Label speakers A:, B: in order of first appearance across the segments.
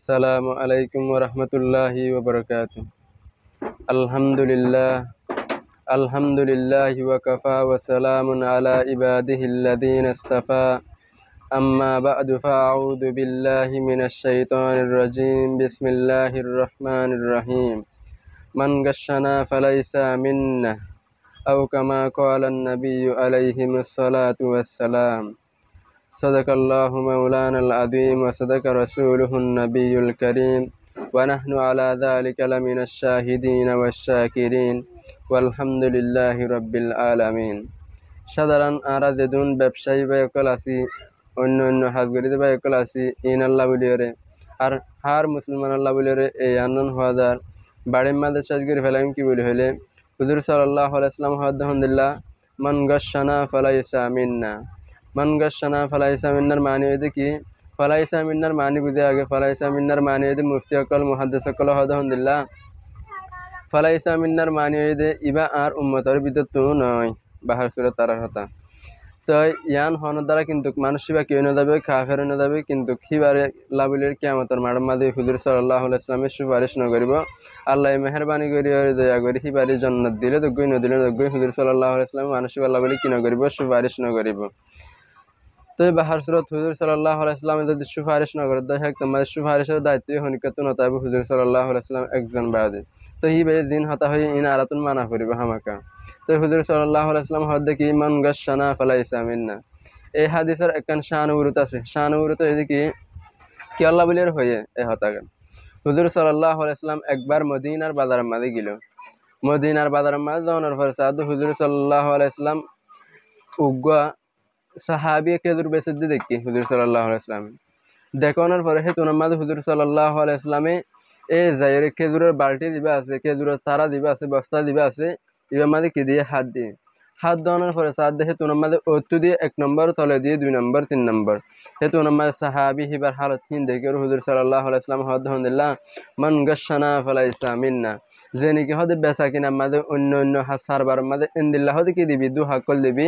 A: আসসালামু আলাইকুম ওয়া রাহমাতুল্লাহি ওয়া বারাকাতুহু। আলহামদুলিল্লাহ আলহামদুলিল্লাহি ওয়া কাফা ওয়া সালামুন আলা ইবাদিহিল্লাযীনা ইসতাফা। আম্মা বা'দু ফাআউযু বিল্লাহি মিনাশ শাইতানির রাজীম। বিসমিল্লাহির রহমানির রহিম। মান গাশশানা ফালাইসা মিন্না আও কামা ক্বালান নাবিয়্যু আলাইহিমুস সালাতু ওয়াস সালাম। সাদাকাল্লাহু মাওলানাল আযীম ওয়া সাদাকা রাসূলুহুন নাবিয়্যুল কারীম ওয়া নাহনু আলা যালিকা লামিনাশ শাহিদিনা ওয়াশ শাকিরিন ওয়ালহামদুলিল্লাহি রাব্বিল আলামিন। সাধারণ আরা যেদুন ব্যবসায়ী বা একল আছি, অন্য অন্য হাজগরিতে বা একল আছি, ইন আল্লাহ বলিয়রে আর হার মুসলমান আল্লাহ বলিয়রে এই আনন হাজার বাড়ির মাঝে সাজগির ফেলাইম কি বলি হইলে হুজুর সাল্লাল্লাহু আলাইহি ওয়াসাল্লাম আলহামদুলিল্লাহ মান গাশশানা ফালাইসা মিন্না। মান গাশশানা ফালাইসা মিন্নার মানে হইতে কি? ফালাইসা মিন্নার মানে বুঝে আগে ফালাইসা মিন্নার মানে হইতে মুফতি অকল মুহাদ্দিস অকল আলহামদুলিল্লাহ ফালাইসা মিন্নার মানে হইতে ইবা আর উম্মতের ভিতর তো নয় বাহার সুরত তারার হতা। তো ইয়ান হওয়ার দ্বারা কিন্তু মানুষ বা কেউ না যাবে কাফের না যাবে কিন্তু খিবারে লাভিলের কিয়ামতের মাঠের মাঝে হুজুর সাল্লাল্লাহু আলাইহি ওয়াসাল্লামের সুপারিশ ন করিব। আল্লাহ মেহেরবানি করি দয়া করি হিবারি জান্নাত দিলে দগ্গই ন দিলে দগ্গই হুজুর সাল্লাল্লাহু আলাইহি ওয়াসাল্লাম মানুষ বা লাভিলে কি ন করিব সুপারিশ ন করিব। তো বাহার সুরত হুজুর সাল্লাল্লাহু আলাইহি ওয়াসাল্লাম যদি সুপারিশ ন করে দেয় তোমাদের সুপারিশের দায়িত্ব হনিকাত নতাইব হুজুর সাল্লাল্লাহু আলাইহি ওয়াসাল্লাম একজন বাদে। তো হি বে দিন হতা হই ইন আরাতুন মানা করিব হামাকা। তো হুজুর সাল্লাল্লাহু আলাইহি ওয়াসাল্লাম হদ্দে কি মান গাশশানা ফালাইসা মিন্না। এই হাদিসের একখান শানুরুত আছে। শানুরুত এদিকে কি আল্লাহ বলিয়ার হয়ে এ হতাগান হুজুর সাল্লাল্লাহু আলাইহি ওয়াসাল্লাম একবার মদিনার বাজারের মাঝে গেল। মদিনার বাজারের মাঝে যাওয়ার পরে সাদু হুজুর সাল্লাল্লাহু আলাইহি ওয়াসাল্লাম উগ্গা সাহাবী খেজুর বেচে দিয়ে দেখি হুজুর সাল্লাল্লাহু আলাইহি ওয়াসাল্লাম দেখানোর পরে হে তোনার মাঝে হুজুর সাল্লাল্লাহু আলাইহি ওয়াসাল্লামে এ জায়রে খেজুরের বালতি দিবা আছে, খেজুরের তারা দিবা আছে, বস্তা দিবা আছে, এবার মাঝে কি দিয়ে হাত দেওয়ানোর পরে সাত দেখে তোনার মাঝে অত্তু দিয়ে 1 নম্বর, তলে দিয়ে 2 নম্বর 3 নম্বর হে তোনার মাঝে সাহাবী হিবার হালত হিন দেখে হুজুর সাল্লাল্লাহু আলাইহি ওয়াসাল্লাম আলহামদুলিল্লাহ মান গাশশানা ফালাইসা মিন্না। যে নাকি হদে বেচা কিনা মাঝে অন্য অন্য সারবার মাঝে ইনদিল্লাহ হদে কি দিবি দু হাকল দিবি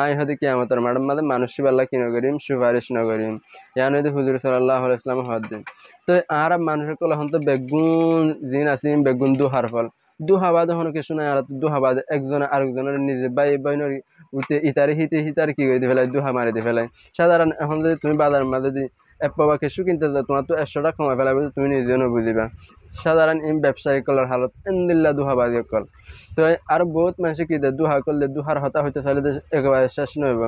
A: আই হদে কিয়ামতের মাঠের মাঝে মানুষ বাল্লা কি নগরিম সুপারিশ নগরিম ইয়ান হইতে হুজুর সাল্লাল্লাহু আলাইহি ওয়াসাল্লাম হদ্দিন। তো আর মানুষের কল হন তো বেগুন জিন আসিম বেগুন দুহার ফল দুহাবাদ হন কিছু নাই আর দুহাবাদ একজনে আরেকজনের নিজে বাই বাইনের উঠে ইতারে হিতে হিতারে কি করে ফেলায় দুহা মারি দিয়ে ফেলায়। সাধারণ এখন যদি তুমি বাজার মাঝে যদি এপাবা কিছু কিনতে যাও তোমার তো 100 টাকা কমাই ফেলাবে তুমি নিজেও বুঝিবা। সাধারণ ইম ব্যবসায়ী কলার হালত ইনদিল্লা দুহাবাদী কল। তো আর বহুত মানুষ কি দেয় দুহা করলে দুহার হতা হইতে চাইলে একেবারে শেষ নইব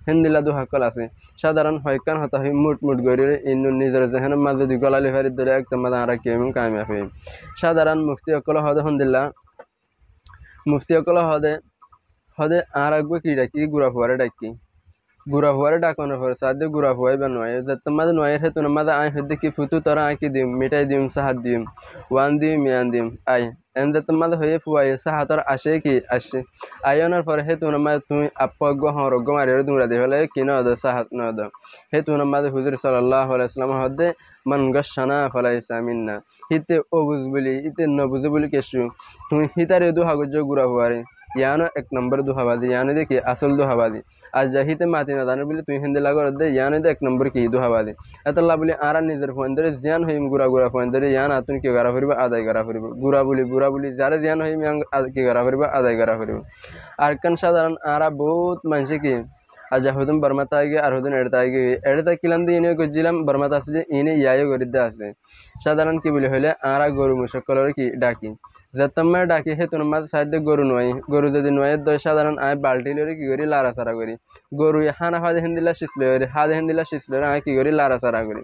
A: হিন্দিল্লা দুহা কল আছে। সাধারণ হয়কান হতা হই মুট মুট গড়িয়ে ইন্ন নিজের যেহেন মাঝে যদি গলালি ফারি ধরে একদম মাঝে আর কি কামিয়া হই। সাধারণ মুফতি অকল হদে হন্দিল্লা মুফতি অকল হদে হদে আর আগবে কি ডাকি গুড়া ফুয়ারে ডাকি গুড়া ফুয়ারে ডাকানোর পরে সাদে গুড়া ফুয়াই বা নয় যাতে মাঝে নয়ের হেতু মাঝে আয় হইতে কি ফুতু তোরা আয় কি দিম মিঠাই দিম সাহাত দিম ওয়ান দিম মিয়ান দিম আয় এন যাতে মাঝে হয়ে ফুয়াই সাহাতর আসে কি আসে আয়নার পরে হেতু মাঝে তুমি আপগ্য হরগ্য মারিয়ে দুমরা দিয়ে ফেলে কি নদ সাহাত নদ হেতু মাঝে হুজুর সাল্লাল্লাহু আলাইহি ওয়াসাল্লাম হদে মান গাশশানা ফালাইসা মিন্না। হিতে অবুজ বলি ইতে নবুজ বলি কেসু তুমি হিতারে দু হাগজ গুড়া ফুয়ারে ইয়ানো 1 নম্বর দুহাবাদি ইয়ানো দেখি আসল দুহাবাদি আর জাহিতে মাতি না জানো বলে তুই হিন্দি লাগর দে ইয়ানো 1 নম্বর কি দুহাবাদি এতলা বলি আর নিজের ফোন ধরে জিয়ান হইম গুড়া গুড়া ফোন ধরে ইয়ান আতুন কি করা ফুরিব আদায় করা ফুরিব গুড়া বলি যারা জিয়ান হইম কি করা ফুরিব আদায় করা ফুরিব। আর কান সাধারণ আরা বহুত মানুষ কি আজ হুদুম বর্মাতা আগে আর হুদুন এড়তা কিলাম দিয়ে ইনে গজিলাম বর্মাতা আছে যে ইনে ইয়ায়ও গরিদ্দা আছে। সাধারণ কি বলি হইলে আরা গরু মুশকলর কি ডাকি যতম্মা ডাকি হে তোমার মাঝে সাহায্য গরু নয় গরু যদি নয় দয় সাধারণ আয় বাল্টি লরে কি করি লাড়াচাড়া করি গরু হানা হাদে হিন্দিলা শিসলে হাদে হিন্দিলা শিসলে আয় কি করি লাড়াচাড়া করি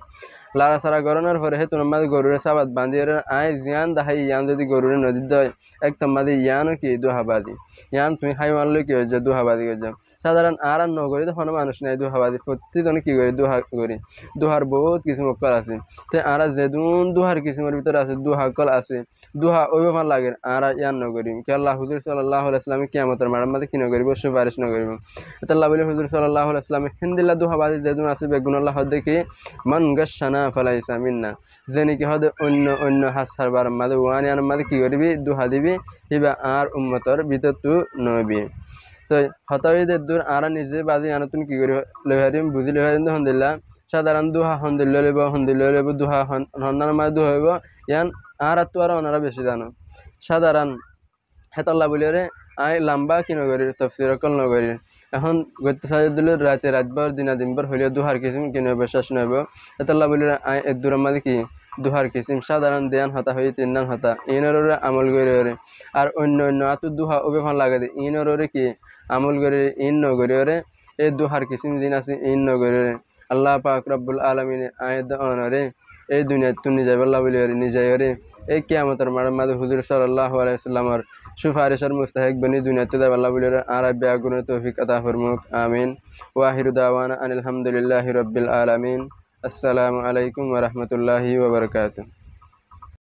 A: লাড়াচাড়া করানোর পরে হে তোমার মাঝে গরুরে সাবাত বাঁধিয়ে আয় জিয়ান দাহাই ইয়ান যদি গরুরে নদীর দয় একদম মাঝে ইয়ানও কি দুহাবাদি ইয়ান তুমি হাই মারলে কি হয়ে যায় দুহাবাদি হয়ে যাও। সাধারণ আর নগরী তখন মানুষ নাই দুহাবাদি প্রতিজনে কি করি দুহা করি দুহার বহুত কিছু মক্কল আছে। তো আর যেদুন দুহার কিসিমের ভিতরে আছে দুহাকল আছে দুহা ওই ব্যাপার লাগে আর ইয়ান নগরিম কে আল্লাহ হুজুর সাল্লাল্লাহু আলাইহি ওয়াসাল্লাম কিয়ামতের মাঠের মাঝে কি নগরিব সুপারিশ নগরিব। তো আল্লাহ বলে হুজুর সাল্লাল্লাহু আলাইহি ওয়াসাল্লাম হিন্দিল্লা দুহাবাদি যেদুন আছে বেগুন আল্লাহ হদে কি মান গাশশানা ফালাইসা মিন্না। যে নাকি হদে অন্য অন্য হাসারবার মাঝে ওয়ানিয়ার মাঝে কি করবি দুহা দিবি হিবা আর উম্মতর ভিতর তু নবি। তো হতাইদের দূর আর নিজে বাজি আনতুন কি করি লেহারিম বুঝি লেহারিম আলহামদুলিল্লাহ সাধারণ দুহা হন্দিল্য দুহা হন্নার মাঝে দুহা হইব ইয়ান আর তো আর ওনারা বেশি জানো সাধারণ হেতল্লা বলিয়ারে আই লাম্বা কিনো করি তফসির কল নগরী এখন গত সাজে দিলে রাতভর দিনভর হইলে দুহার কিসিম কিনব শেষ নইব হেতল্লা বলিয়ারে আই এর দূরের মাঝে কি দুহার কিসিম সাধারণ দেয়ান হতা হই তিননান হতা ইনরে আমল করে আর অন্য আতু দুহা ওবে ভালো লাগে ইনরে কি আমল করে ইন নগরীরে এই দুহার কিসিম দিন আছে ইন নগরীরে আল্লাহ পাক রব্বুল আলামিন আয়াত অনরে এই দুনিয়া তু নিজে বল্লা বলিয়ারে নিজে এই কিয়ামতের মাঝে হুজুর সাল্লাল্লাহু আলাইহি সাল্লামের সুপারিশের মুস্তাহিক বনি দুনিয়াতে দা আল্লাহ বলিয়ারে আর বিয়াগুনে তৌফিক আতা ফরমুক আমিন ওয়া আখিরু দাওয়ানা আনিল হামদুলিল্লাহি রাব্বিল আলামিন আসসালামু আলাইকুম ওয়া রাহমাতুল্লাহি ওয়া বারাকাতুহু